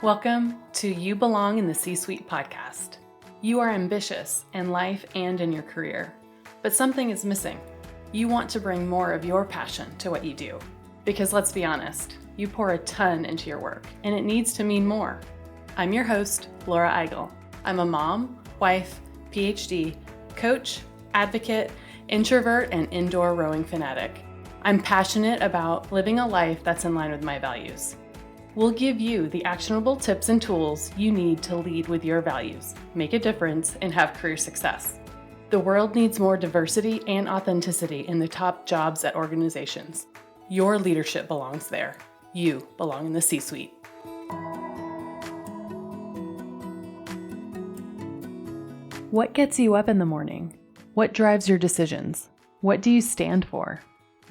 Welcome to You Belong in the C-Suite podcast. You are ambitious in life and in your career, but something is missing. You want to bring more of your passion to what you do. Because let's be honest, you pour a ton into your work, and it needs to mean more. I'm your host, Laura Eigel. I'm a mom, wife, PhD, coach, advocate, introvert, and indoor rowing fanatic. I'm passionate about living a life that's in line with my values. We'll give you the actionable tips and tools you need to lead with your values, make a difference, and have career success. The world needs more diversity and authenticity in the top jobs at organizations. Your leadership belongs there. You belong in the C-Suite. What gets you up in the morning? What drives your decisions? What do you stand for?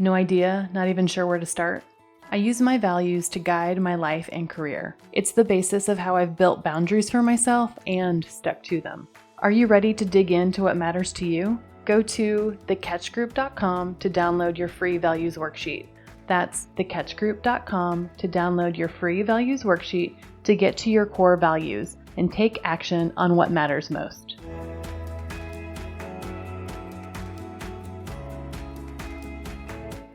No idea, not even sure where to start? I use my values to guide my life and career. It's the basis of how I've built boundaries for myself and stuck to them. Are you ready to dig into what matters to you? Go to thecatchgroup.com to download your free values worksheet. That's thecatchgroup.com to download your free values worksheet to get to your core values and take action on what matters most.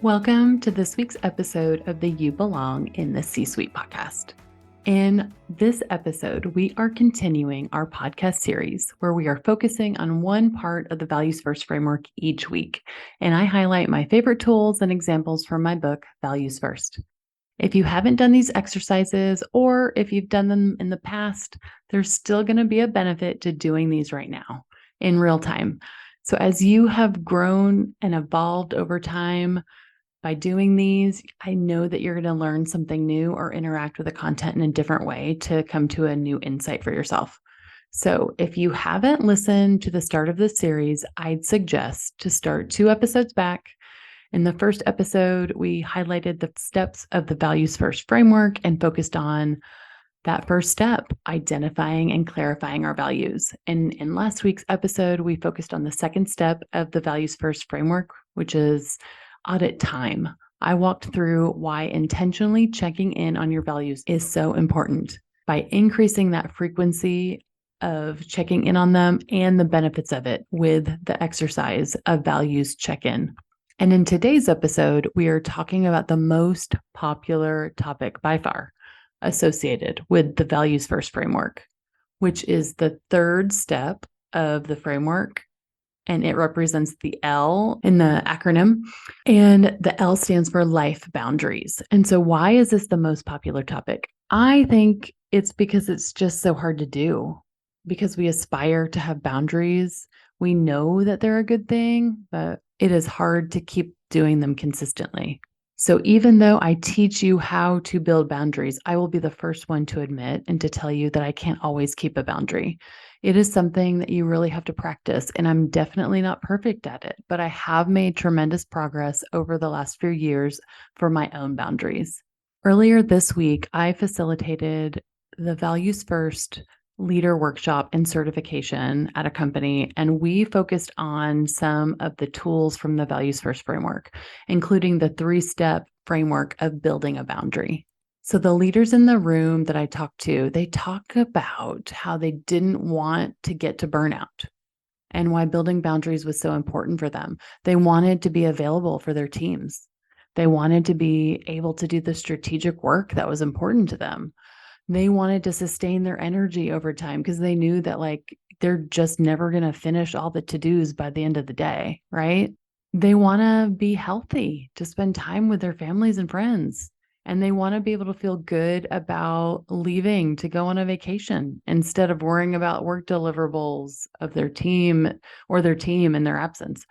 Welcome to this week's episode of the You Belong in the C-Suite podcast. In this episode, we are continuing our podcast series where we are focusing on one part of the Values First framework each week, and I highlight my favorite tools and examples from my book, Values First. If you haven't done these exercises, or if you've done them in the past, there's still going to be a benefit to doing these right now in real time. So as you have grown and evolved over time, by doing these, I know that you're going to learn something new or interact with the content in a different way to come to a new insight for yourself. So if you haven't listened to the start of this series, I'd suggest to start 2 episodes back. In the first episode, we highlighted the steps of the Values First framework and focused on that first step, identifying and clarifying our values. And in last week's episode, we focused on the second step of the Values First framework, which is audit time. I walked through why intentionally checking in on your values is so important by increasing that frequency of checking in on them and the benefits of it with the exercise of values check-in. And in today's episode, we are talking about the most popular topic by far associated with the Values First framework, which is the third step of the framework. And it represents the L in the acronym. And the L stands for life boundaries. And so why is this the most popular topic? I think it's because it's just so hard to do. Because we aspire to have boundaries. We know that they're a good thing, but it is hard to keep doing them consistently. So even though I teach you how to build boundaries, I will be the first one to admit and to tell you that I can't always keep a boundary. It is something that you really have to practice, and I'm definitely not perfect at it, but I have made tremendous progress over the last few years for my own boundaries. Earlier this week, I facilitated the Values First leader workshop and certification at a company, and we focused on some of the tools from the Values First framework, including the 3-step framework of building a boundary. So the leaders in the room that I talked to, they talk about how they didn't want to get to burnout and why building boundaries was so important for them. They wanted to be available for their teams. They wanted to be able to do the strategic work that was important to them. They wanted to sustain their energy over time because they knew that they're just never going to finish all the to-dos by the end of the day, right? They want to be healthy, to spend time with their families and friends. And they want to be able to feel good about leaving to go on a vacation instead of worrying about work deliverables of their team or their team in their absence.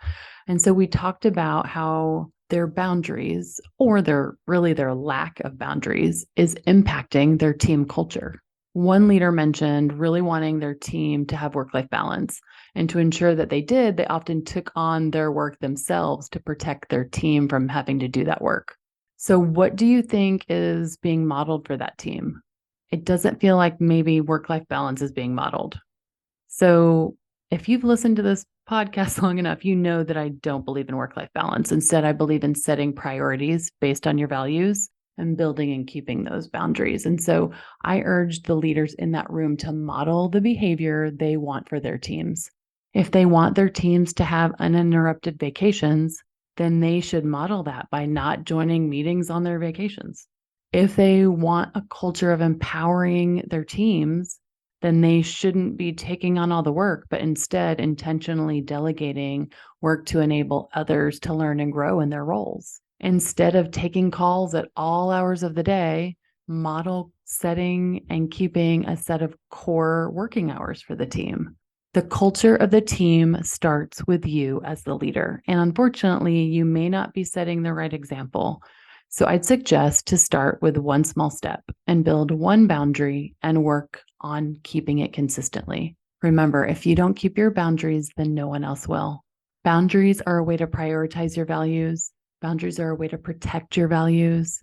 And so we talked about how their boundaries, or their lack of boundaries, is impacting their team culture. One leader mentioned really wanting their team to have work-life balance. And to ensure that they did, they often took on their work themselves to protect their team from having to do that work. So what do you think is being modeled for that team? It doesn't feel like maybe work-life balance is being modeled. So if you've listened to this podcast long enough, you know that I don't believe in work-life balance. Instead, I believe in setting priorities based on your values and building and keeping those boundaries. And so I urge the leaders in that room to model the behavior they want for their teams. If they want their teams to have uninterrupted vacations, then they should model that by not joining meetings on their vacations. If they want a culture of empowering their teams, then they shouldn't be taking on all the work, but instead intentionally delegating work to enable others to learn and grow in their roles. Instead of taking calls at all hours of the day, model setting and keeping a set of core working hours for the team. The culture of the team starts with you as the leader. And unfortunately, you may not be setting the right example. So I'd suggest to start with one small step and build one boundary and work on keeping it consistently. Remember, if you don't keep your boundaries, then no one else will. Boundaries are a way to prioritize your values. Boundaries are a way to protect your values.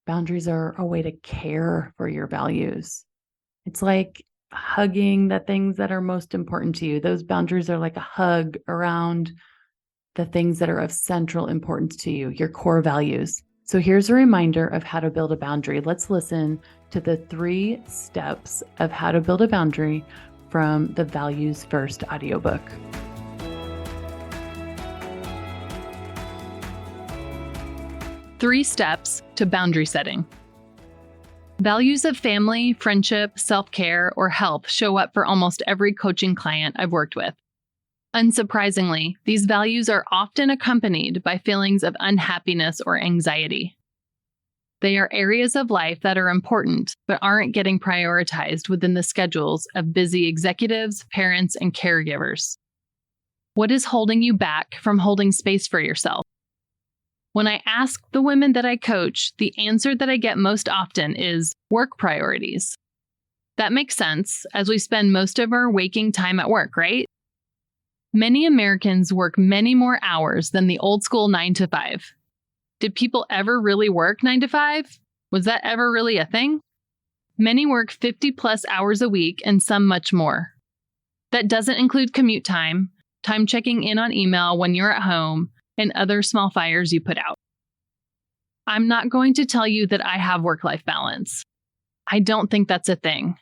Boundaries are a way to care for your values. It's like hugging the things that are most important to you. Those boundaries are like a hug around the things that are of central importance to you, your core values. So here's a reminder of how to build a boundary. Let's listen to the 3 steps of how to build a boundary from the Values First audiobook. Three steps to boundary setting. Values of family, friendship, self-care, or health show up for almost every coaching client I've worked with. Unsurprisingly, these values are often accompanied by feelings of unhappiness or anxiety. They are areas of life that are important but aren't getting prioritized within the schedules of busy executives, parents, and caregivers. What is holding you back from holding space for yourself? When I ask the women that I coach, the answer that I get most often is work priorities. That makes sense, as we spend most of our waking time at work, right? Many Americans work many more hours than the old school 9 to 5. Did people ever really work 9 to 5? Was that ever really a thing? Many work 50 plus hours a week and some much more. That doesn't include commute time checking in on email when you're at home, and other small fires you put out. I'm not going to tell you that I have work-life balance. I don't think that's a thing.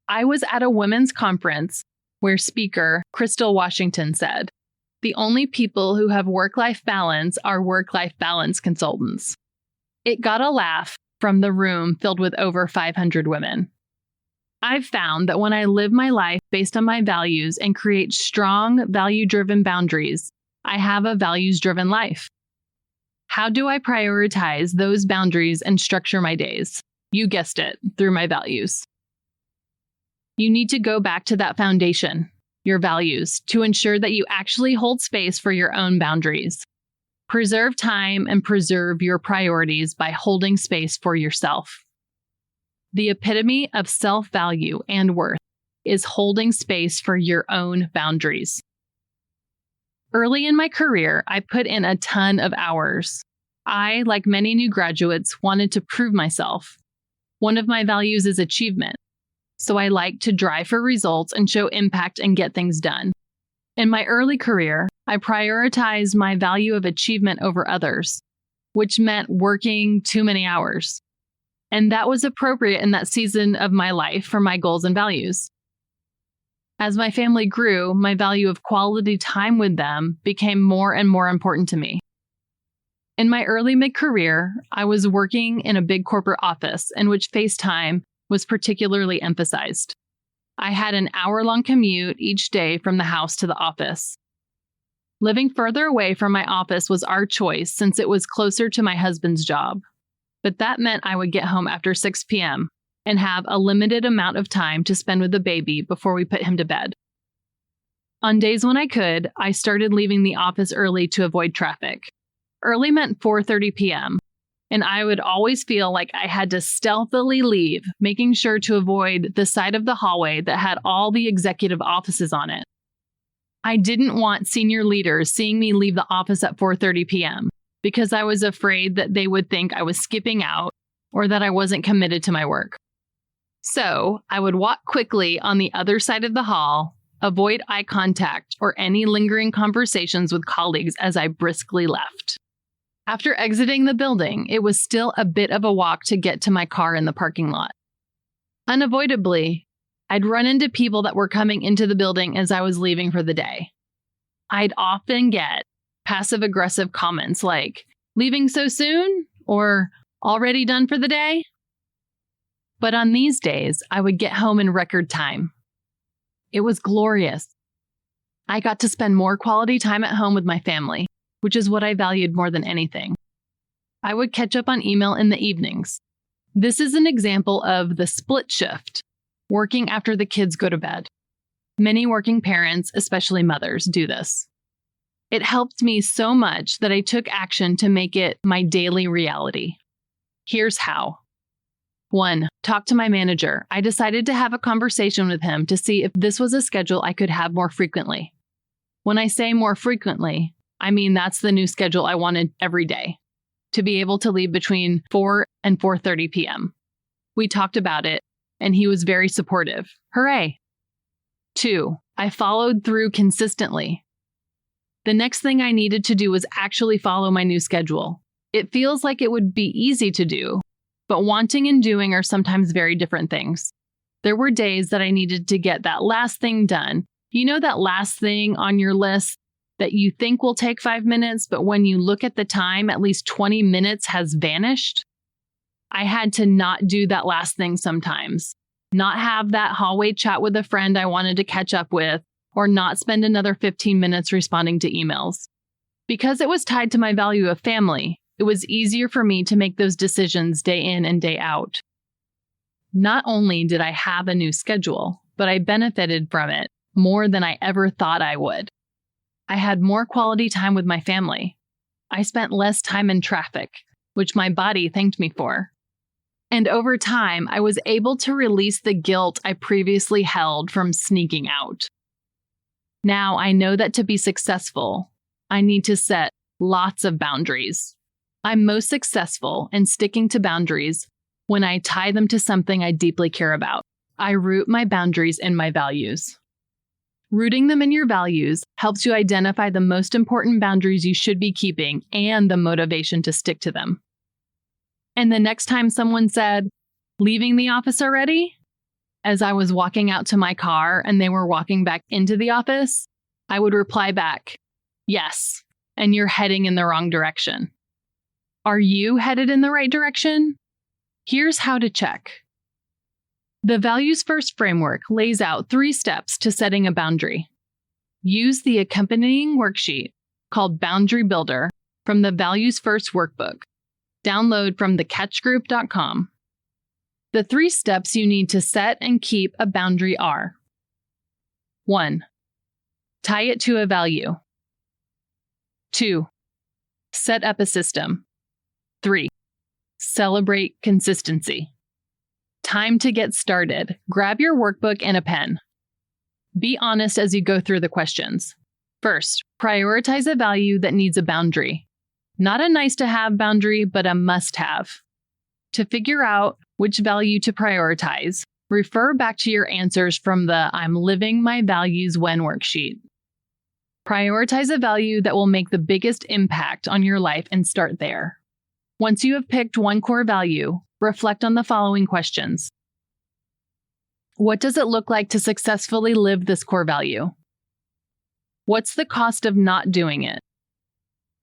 I was at a women's conference where speaker Crystal Washington said, "The only people who have work-life balance are work-life balance consultants." It got a laugh from the room filled with over 500 women. I've found that when I live my life based on my values and create strong, value-driven boundaries, I have a values-driven life. How do I prioritize those boundaries and structure my days? You guessed it, through my values. You need to go back to that foundation, your values, to ensure that you actually hold space for your own boundaries. Preserve time and preserve your priorities by holding space for yourself. The epitome of self-value and worth is holding space for your own boundaries. Early in my career, I put in a ton of hours. I, like many new graduates, wanted to prove myself. One of my values is achievement, so I like to drive for results and show impact and get things done. In my early career, I prioritized my value of achievement over others, which meant working too many hours. And that was appropriate in that season of my life for my goals and values. As my family grew, my value of quality time with them became more and more important to me. In my early mid-career, I was working in a big corporate office in which FaceTime was particularly emphasized. I had an hour-long commute each day from the house to the office. Living further away from my office was our choice since it was closer to my husband's job. But that meant I would get home after 6 p.m. and have a limited amount of time to spend with the baby before we put him to bed. On days when I could, I started leaving the office early to avoid traffic. Early meant 4:30 p.m., and I would always feel like I had to stealthily leave, making sure to avoid the side of the hallway that had all the executive offices on it. I didn't want senior leaders seeing me leave the office at 4:30 p.m. because I was afraid that they would think I was skipping out or that I wasn't committed to my work. So I would walk quickly on the other side of the hall, avoid eye contact or any lingering conversations with colleagues as I briskly left. After exiting the building, it was still a bit of a walk to get to my car in the parking lot. Unavoidably, I'd run into people that were coming into the building as I was leaving for the day. I'd often get passive-aggressive comments like, "Leaving so soon?" or "Already done for the day?" But on these days, I would get home in record time. It was glorious. I got to spend more quality time at home with my family, which is what I valued more than anything. I would catch up on email in the evenings. This is an example of the split shift, working after the kids go to bed. Many working parents, especially mothers, do this. It helped me so much that I took action to make it my daily reality. Here's how. 1. Talk to my manager. I decided to have a conversation with him to see if this was a schedule I could have more frequently. When I say more frequently, I mean that's the new schedule I wanted every day, to be able to leave between 4 and 4:30 p.m. We talked about it, and he was very supportive. Hooray! 2. I followed through consistently. The next thing I needed to do was actually follow my new schedule. It feels like it would be easy to do, but wanting and doing are sometimes very different things. There were days that I needed to get that last thing done. You know, that last thing on your list that you think will take 5 minutes, but when you look at the time, at least 20 minutes has vanished? I had to not do that last thing sometimes, not have that hallway chat with a friend I wanted to catch up with, or not spend another 15 minutes responding to emails. Because it was tied to my value of family, it was easier for me to make those decisions day in and day out. Not only did I have a new schedule, but I benefited from it more than I ever thought I would. I had more quality time with my family. I spent less time in traffic, which my body thanked me for. And over time, I was able to release the guilt I previously held from sneaking out. Now I know that to be successful, I need to set lots of boundaries. I'm most successful in sticking to boundaries when I tie them to something I deeply care about. I root my boundaries in my values. Rooting them in your values helps you identify the most important boundaries you should be keeping and the motivation to stick to them. And the next time someone said, "Leaving the office already?" as I was walking out to my car and they were walking back into the office, I would reply back, "Yes, and you're heading in the wrong direction." Are you headed in the right direction? Here's how to check. The Values First framework lays out 3 steps to setting a boundary. Use the accompanying worksheet called Boundary Builder from the Values First workbook. Download from thecatchgroup.com. The 3 steps you need to set and keep a boundary are: 1. Tie it to a value. 2. Set up a system. 3. Celebrate consistency. Time to get started. Grab your workbook and a pen. Be honest as you go through the questions. First, prioritize a value that needs a boundary. Not a nice-to-have boundary, but a must-have. To figure out which value to prioritize, refer back to your answers from the I'm Living My Values When worksheet. Prioritize a value that will make the biggest impact on your life and start there. Once you have picked one core value, reflect on the following questions. What does it look like to successfully live this core value? What's the cost of not doing it?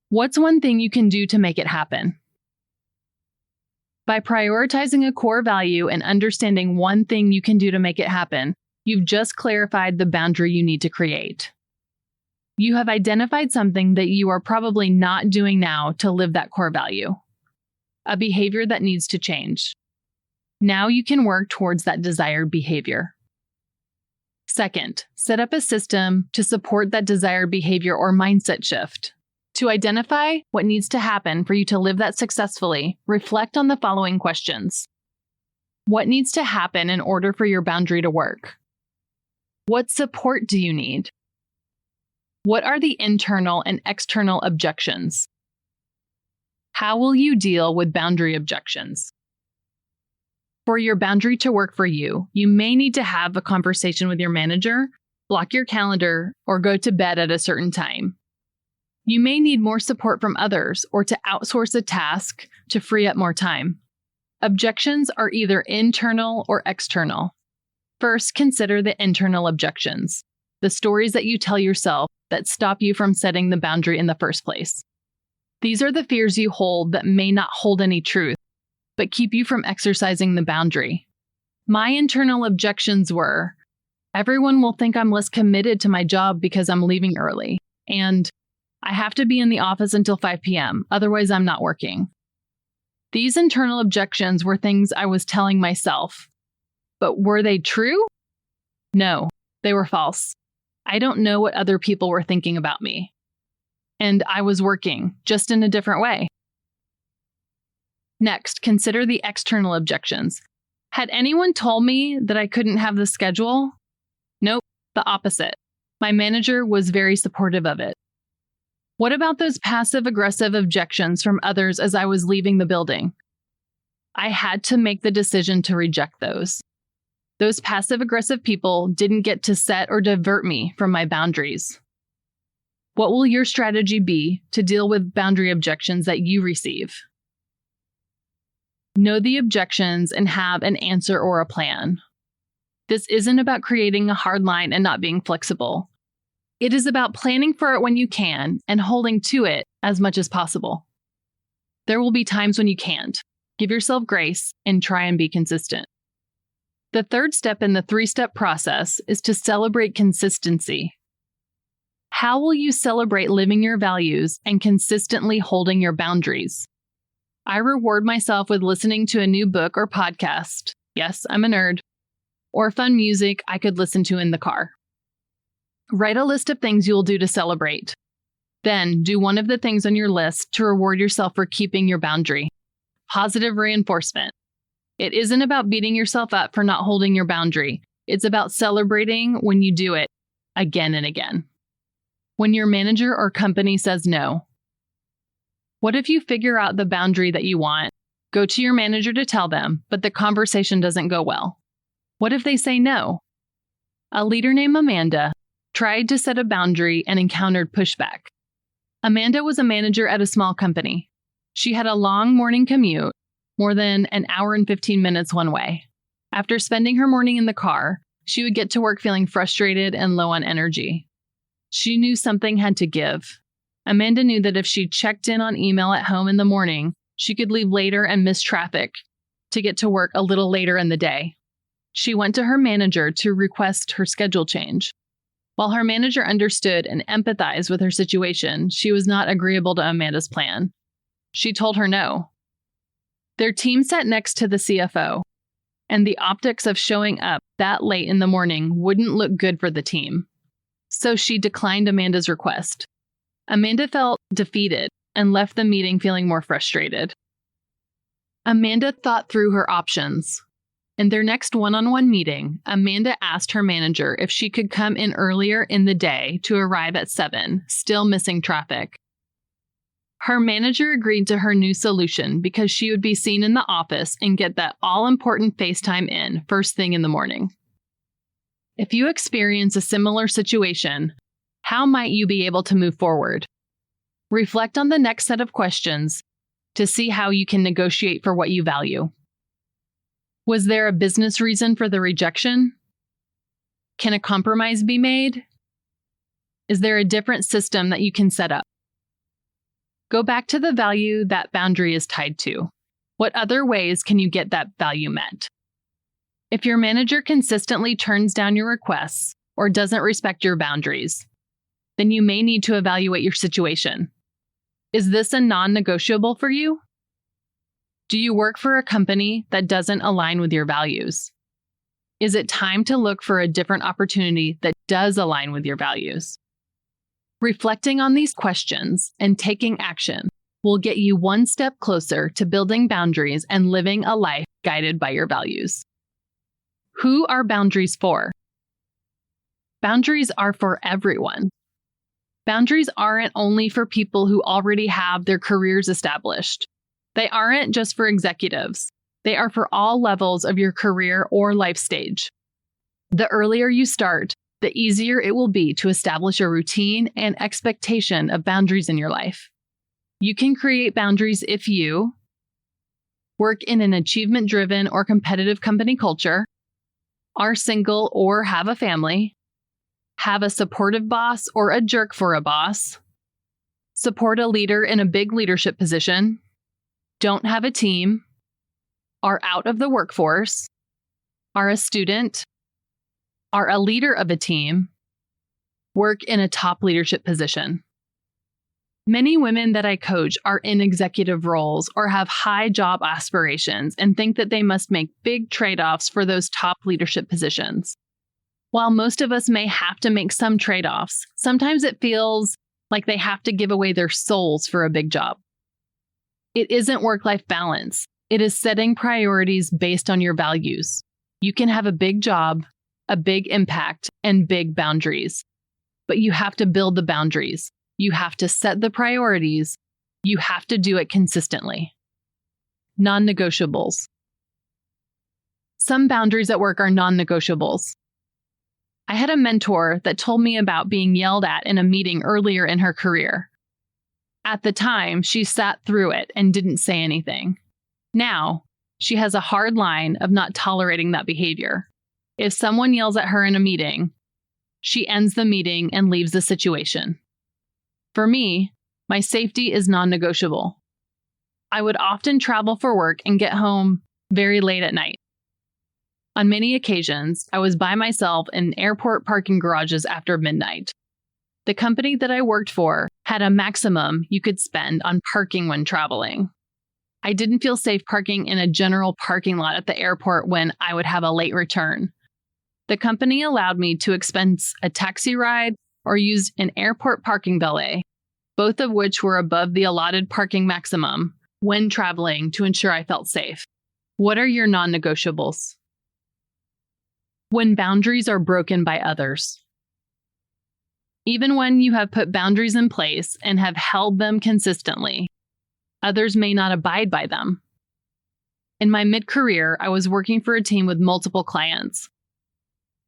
What's one thing you can do to make it happen? By prioritizing a core value and understanding one thing you can do to make it happen, you've just clarified the boundary you need to create. You have identified something that you are probably not doing now to live that core value, a behavior that needs to change. Now you can work towards that desired behavior. Second, set up a system to support that desired behavior or mindset shift. To identify what needs to happen for you to live that successfully, reflect on the following questions. What needs to happen in order for your boundary to work? What support do you need? What are the internal and external objections? How will you deal with boundary objections? For your boundary to work for you, you may need to have a conversation with your manager, block your calendar, or go to bed at a certain time. You may need more support from others or to outsource a task to free up more time. Objections are either internal or external. First, consider the internal objections, the stories that you tell yourself that stop you from setting the boundary in the first place. These are the fears you hold that may not hold any truth, but keep you from exercising the boundary. My internal objections were, everyone will think I'm less committed to my job because I'm leaving early, and I have to be in the office until 5 p.m., otherwise I'm not working. These internal objections were things I was telling myself. But were they true? No, they were false. I don't know what other people were thinking about me. And I was working, just in a different way. Next, consider the external objections. Had anyone told me that I couldn't have the schedule? Nope, the opposite. My manager was very supportive of it. What about those passive-aggressive objections from others as I was leaving the building? I had to make the decision to reject those. Those passive-aggressive people didn't get to set or divert me from my boundaries. What will your strategy be to deal with boundary objections that you receive? Know the objections and have an answer or a plan. This isn't about creating a hard line and not being flexible. It is about planning for it when you can and holding to it as much as possible. There will be times when you can't. Give yourself grace and try and be consistent. The third step in the 3-step process is to celebrate consistency. How will you celebrate living your values and consistently holding your boundaries? I reward myself with listening to a new book or podcast. Yes, I'm a nerd. Or fun music I could listen to in the car. Write a list of things you will do to celebrate. Then do one of the things on your list to reward yourself for keeping your boundary. Positive reinforcement. It isn't about beating yourself up for not holding your boundary. It's about celebrating when you do it again and again. When your manager or company says no. What if you figure out the boundary that you want, go to your manager to tell them, but the conversation doesn't go well? What if they say no? A leader named Amanda tried to set a boundary and encountered pushback. Amanda was a manager at a small company. She had a long morning commute, more than an hour and 15 minutes one way. After spending her morning in the car, she would get to work feeling frustrated and low on energy. She knew something had to give. Amanda knew that if she checked in on email at home in the morning, she could leave later and miss traffic to get to work a little later in the day. She went to her manager to request her schedule change. While her manager understood and empathized with her situation, she was not agreeable to Amanda's plan. She told her no. Their team sat next to the CFO, and the optics of showing up that late in the morning wouldn't look good for the team. So she declined Amanda's request. Amanda felt defeated and left the meeting feeling more frustrated. Amanda thought through her options. In their next one-on-one meeting, Amanda asked her manager if she could come in earlier in the day to arrive at 7, still missing traffic. Her manager agreed to her new solution because she would be seen in the office and get that all-important FaceTime in first thing in the morning. If you experience a similar situation, how might you be able to move forward? Reflect on the next set of questions to see how you can negotiate for what you value. Was there a business reason for the rejection? Can a compromise be made? Is there a different system that you can set up? Go back to the value that boundary is tied to. What other ways can you get that value met? If your manager consistently turns down your requests or doesn't respect your boundaries, then you may need to evaluate your situation. Is this a non-negotiable for you? Do you work for a company that doesn't align with your values? Is it time to look for a different opportunity that does align with your values? Reflecting on these questions and taking action will get you one step closer to building boundaries and living a life guided by your values. Who are boundaries for? Boundaries are for everyone. Boundaries aren't only for people who already have their careers established. They aren't just for executives. They are for all levels of your career or life stage. The earlier you start, the easier it will be to establish a routine and expectation of boundaries in your life. You can create boundaries if you work in an achievement-driven or competitive company culture, are single or have a family, have a supportive boss or a jerk for a boss, support a leader in a big leadership position, don't have a team, are out of the workforce, are a student, are a leader of a team, work in a top leadership position. Many women that I coach are in executive roles or have high job aspirations and think that they must make big trade-offs for those top leadership positions. While most of us may have to make some trade-offs, sometimes it feels like they have to give away their souls for a big job. It isn't work-life balance. It is setting priorities based on your values. You can have a big job, a big impact, and big boundaries. But you have to build the boundaries. You have to set the priorities. You have to do it consistently. Non-negotiables. Some boundaries at work are non-negotiables. I had a mentor that told me about being yelled at in a meeting earlier in her career. At the time, she sat through it and didn't say anything. Now, she has a hard line of not tolerating that behavior. If someone yells at her in a meeting, she ends the meeting and leaves the situation. For me, my safety is non-negotiable. I would often travel for work and get home very late at night. On many occasions, I was by myself in airport parking garages after midnight. The company that I worked for had a maximum you could spend on parking when traveling. I didn't feel safe parking in a general parking lot at the airport when I would have a late return. The company allowed me to expense a taxi ride or use an airport parking valet, both of which were above the allotted parking maximum when traveling to ensure I felt safe. What are your non-negotiables? When boundaries are broken by others. Even when you have put boundaries in place and have held them consistently, others may not abide by them. In my mid-career, I was working for a team with multiple clients.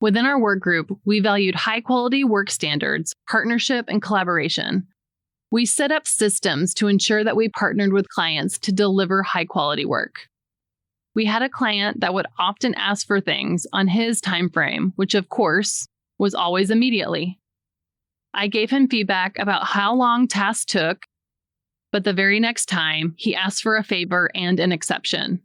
Within our work group, we valued high-quality work standards, partnership, and collaboration. We set up systems to ensure that we partnered with clients to deliver high-quality work. We had a client that would often ask for things on his time frame, which of course was always immediately. I gave him feedback about how long tasks took, but the very next time he asked for a favor and an exception.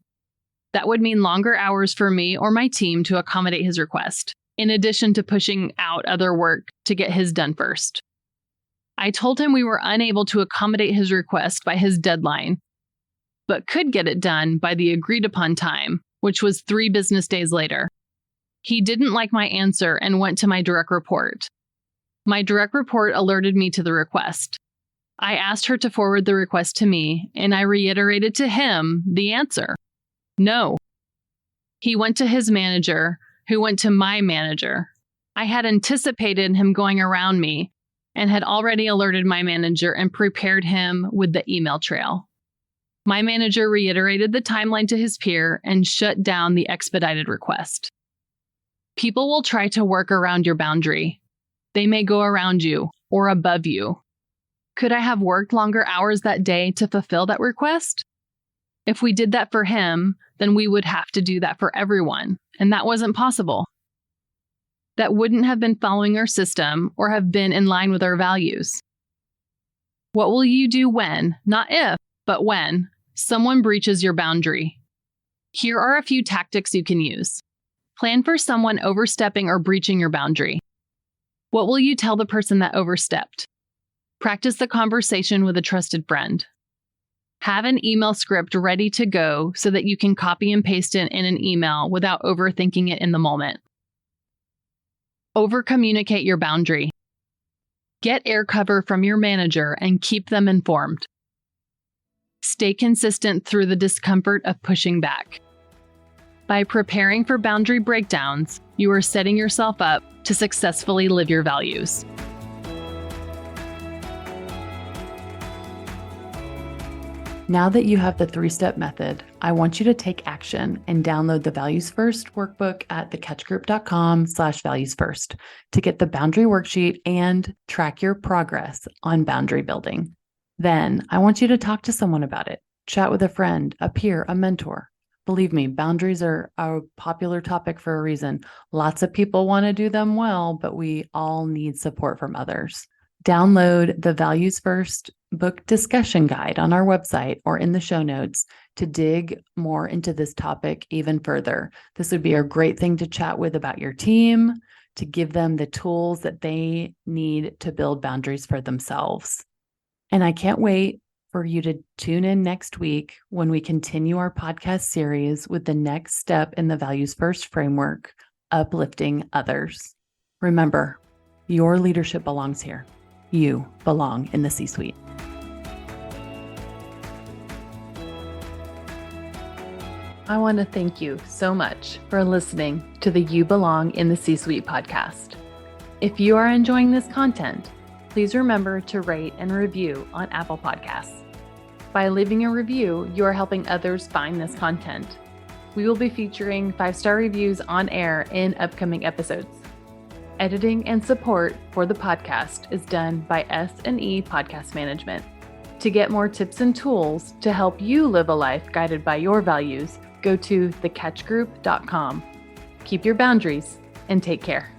That would mean longer hours for me or my team to accommodate his request, in addition to pushing out other work to get his done first. I told him we were unable to accommodate his request by his deadline, but could get it done by the agreed upon time, which was 3 business days later. He didn't like my answer and went to my direct report. My direct report alerted me to the request. I asked her to forward the request to me, and I reiterated to him the answer. No. He went to his manager, who went to my manager. I had anticipated him going around me and had already alerted my manager and prepared him with the email trail. My manager reiterated the timeline to his peer and shut down the expedited request. People will try to work around your boundary. They may go around you or above you. Could I have worked longer hours that day to fulfill that request? If we did that for him, then we would have to do that for everyone, and that wasn't possible. That wouldn't have been following our system or have been in line with our values. What will you do when, not if, but when, someone breaches your boundary? Here are a few tactics you can use. Plan for someone overstepping or breaching your boundary. What will you tell the person that overstepped? Practice the conversation with a trusted friend. Have an email script ready to go so that you can copy and paste it in an email without overthinking it in the moment. Over-communicate your boundary. Get air cover from your manager and keep them informed. Stay consistent through the discomfort of pushing back. By preparing for boundary breakdowns, you are setting yourself up to successfully live your values. Now that you have the 3-step method, I want you to take action and download the Values First workbook at thecatchgroup.com/valuesfirst to get the boundary worksheet and track your progress on boundary building. Then I want you to talk to someone about it. Chat with a friend, a peer, a mentor. Believe me, boundaries are a popular topic for a reason. Lots of people want to do them well, but we all need support from others. Download the Values First book discussion guide on our website or in the show notes to dig more into this topic even further. This would be a great thing to chat with about your team, to give them the tools that they need to build boundaries for themselves. And I can't wait for you to tune in next week when we continue our podcast series with the next step in the Values First framework, uplifting others. Remember, your leadership belongs here. You belong in the C-suite. I want to thank you so much for listening to the You Belong in the C-Suite podcast. If you are enjoying this content, please remember to rate and review on Apple Podcasts. By leaving a review, you are helping others find this content. We will be featuring 5-star reviews on air in upcoming episodes. Editing and support for the podcast is done by S&E Podcast Management. To get more tips and tools to help you live a life guided by your values, go to thecatchgroup.com. Keep your boundaries and take care.